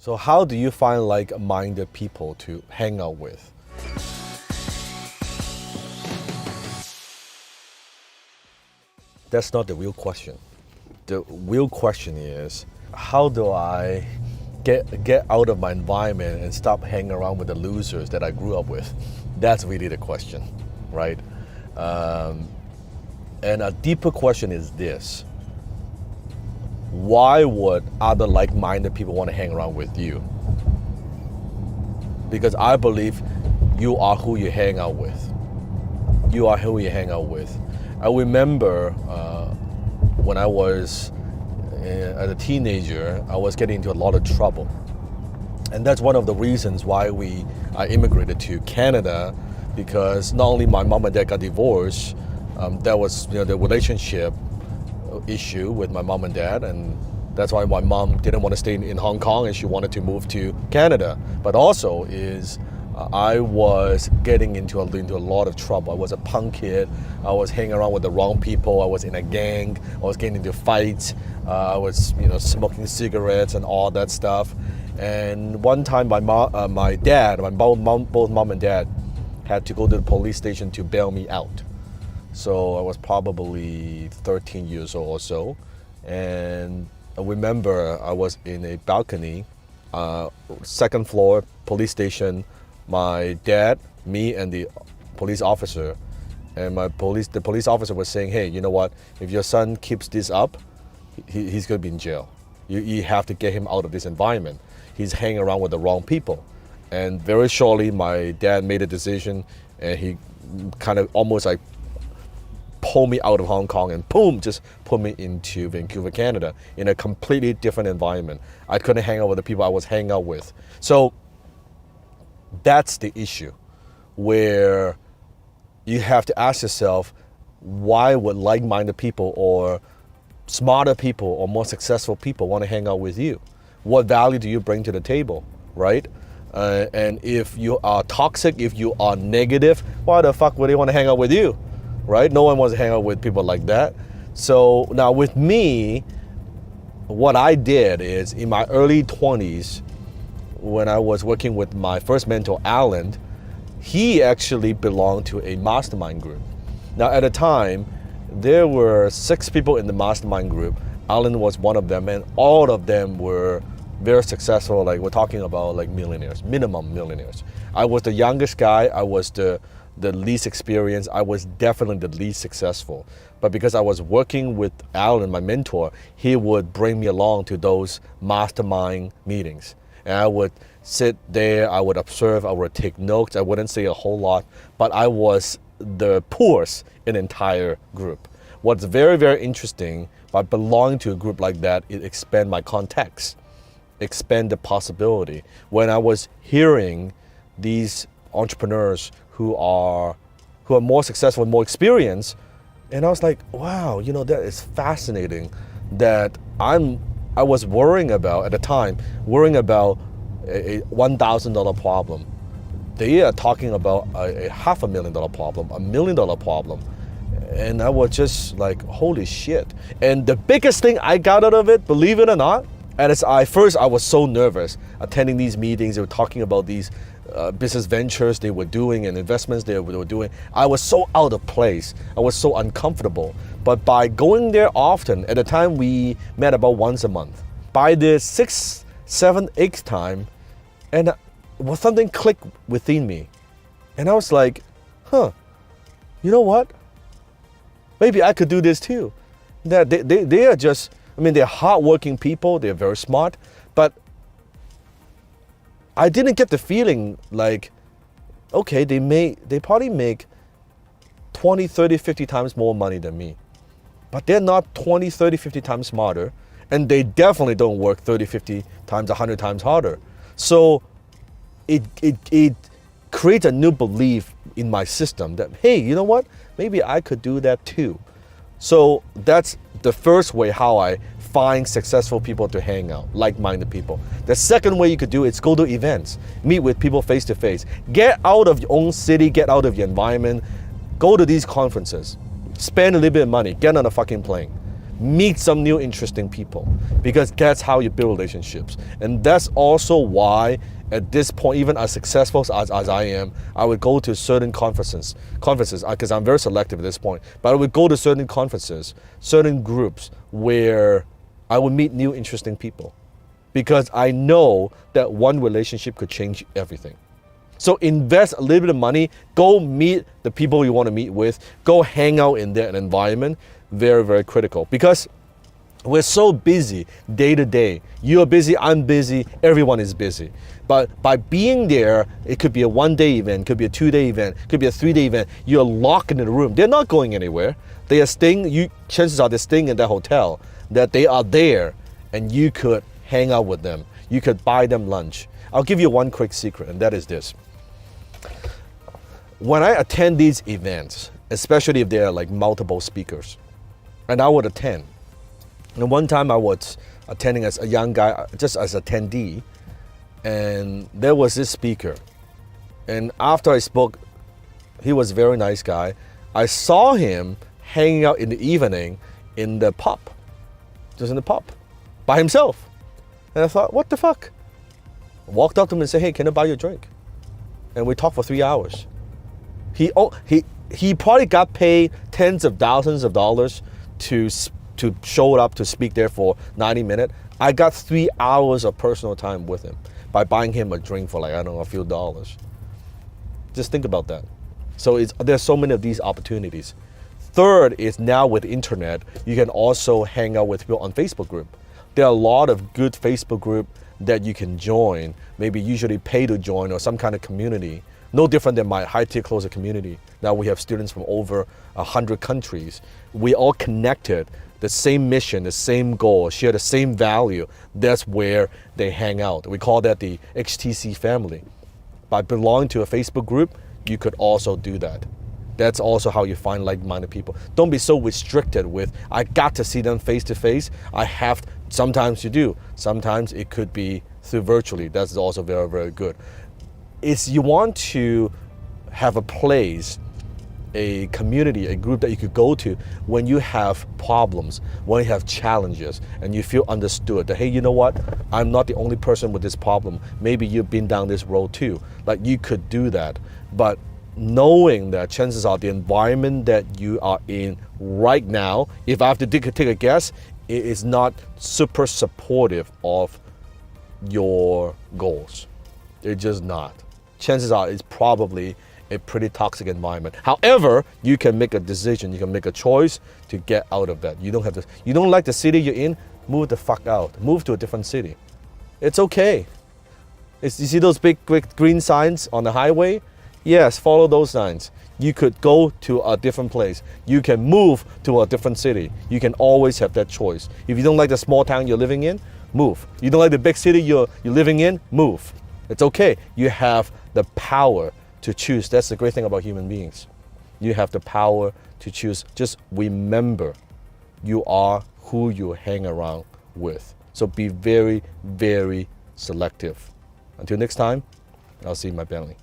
So how do you find like-minded people to hang out with? That's not the real question. The real question is, how do I get out of my environment and stop hanging around with the losers that I grew up with? That's really the question, right? And a deeper question is this. Why would other like-minded people want to hang around with you? Because I believe you are who you hang out with. You are who you hang out with. I remember when I was as a teenager, I was getting into a lot of trouble. And that's one of the reasons why I immigrated to Canada, because not only my mom and dad got divorced, that was the relationship issue with my mom and dad, and that's why my mom didn't want to stay in Hong Kong and she wanted to move to Canada. But also is I was getting into a lot of trouble. I was a punk kid. I was hanging around with the wrong people. I was in a gang. I was getting into fights. I was smoking cigarettes and all that stuff. And one time both mom and dad had to go to the police station to bail me out. So I was probably 13 years old or so. And I remember I was in a balcony, second floor, police station, my dad, me, and the police officer. And the police officer was saying, hey, you know what? If your son keeps this up, he's going to be in jail. You have to get him out of this environment. He's hanging around with the wrong people. And very shortly, my dad made a decision, and he kind of almost like pull me out of Hong Kong and boom, just put me into Vancouver, Canada, in a completely different environment. I couldn't hang out with the people I was hanging out with. So that's the issue, where you have to ask yourself, why would like-minded people or smarter people or more successful people want to hang out with you? What value do you bring to the table, right? And if you are toxic, if you are negative, why the fuck would they want to hang out with you? Right? No one wants to hang out with people like that. So now with me, what I did is in my early 20s, when I was working with my first mentor, Alan, he actually belonged to a mastermind group. Now at the time, there were 6 people in the mastermind group. Alan was one of them, and all of them were very successful. Like, we're talking about like millionaires, minimum millionaires. I was the youngest guy. I was the least experienced. I was definitely the least successful. But because I was working with Alan, my mentor, he would bring me along to those mastermind meetings. And I would sit there, I would observe, I would take notes. I wouldn't say a whole lot, but I was the poorest in the entire group. What's very, very interesting by belonging to a group like that, it expand my context, expand the possibility. When I was hearing these entrepreneurs who are more successful and more experienced, and I was like, wow, that is fascinating. That I was worrying about at the time, a $1,000 problem. They are talking about a $500,000 problem, $1 million problem. And I was just like, holy shit. And the biggest thing I got out of it, believe it or not, first I was so nervous attending these meetings. They were talking about these business ventures they were doing and investments they were doing. I was so out of place. I was so uncomfortable. But by going there often, at the time we met about once a month. By the 6th, 7th, 8th time, and something clicked within me. And I was like, you know what? Maybe I could do this too. That they are just, they're hardworking people. They're very smart. But I didn't get the feeling like, okay, they probably make 20, 30, 50 times more money than me. But they're not 20, 30, 50 times smarter. And they definitely don't work 30, 50 times, 100 times harder. So it creates a new belief in my system that, hey, you know what? Maybe I could do that too. So that's the first way how I find successful people to hang out, like-minded people. The second way you could do it is go to events, meet with people face to face. Get out of your own city, get out of your environment, go to these conferences, spend a little bit of money, get on a fucking plane. meet some new interesting people, because that's how you build relationships. And that's also why at this point, even as successful as I am, I would go to certain conferences, because I'm very selective at this point, but I would go to certain conferences, certain groups where I would meet new interesting people, because I know that one relationship could change everything. So invest a little bit of money, go meet the people you want to meet with, go hang out in that environment. Very, very critical, because we're so busy day to day. You're busy, I'm busy, everyone is busy. But by being there, it could be a 1-day event, could be a 2-day event, could be a 3-day event. You're locked in the room. They're not going anywhere. They are staying, chances are they're staying in that hotel, that they are there, and you could hang out with them. You could buy them lunch. I'll give you one quick secret, and that is this. When I attend these events, especially if there are like multiple speakers, and I would attend. And one time I was attending as a young guy, just as an attendee, and there was this speaker. And after I spoke, he was a very nice guy. I saw him hanging out in the evening in the pub, just in the pub, by himself. And I thought, what the fuck? I walked up to him and said, hey, can I buy you a drink? And we talked for 3 hours. He probably got paid tens of thousands of dollars to show up to speak there for 90 minutes. I got 3 hours of personal time with him by buying him a drink for like, I don't know, a few dollars. Just think about that. So there's so many of these opportunities. Third is now with the internet, you can also hang out with people on Facebook group. There are a lot of good Facebook group that you can join, maybe usually pay to join, or some kind of community. No different than my high-tier closer community. Now we have students from over 100 countries. We all connected, the same mission, the same goal, share the same value. That's where they hang out. We call that the HTC family. By belonging to a Facebook group, you could also do that. That's also how you find like-minded people. Don't be so restricted with, I got to see them face to face. Sometimes you do. Sometimes it could be through virtually. That's also very, very good. You want to have a place, a community, a group that you could go to when you have problems, when you have challenges, and you feel understood that, hey, you know what? I'm not the only person with this problem. Maybe you've been down this road too. Like, you could do that. But knowing that chances are the environment that you are in right now, if I have to take a guess, it is not super supportive of your goals. It's just not. Chances are it's probably a pretty toxic environment. However, you can make a decision, you can make a choice to get out of that. You don't like the city you're in, move the fuck out. Move to a different city. It's okay. You see those big green signs on the highway? Yes, follow those signs. You could go to a different place. You can move to a different city. You can always have that choice. If you don't like the small town you're living in, move. You don't like the big city you're living in, move. It's okay. You have the power to choose. That's the great thing about human beings. You have the power to choose. Just remember, you are who you hang around with. So be very, very selective. Until next time, I'll see you in my belly.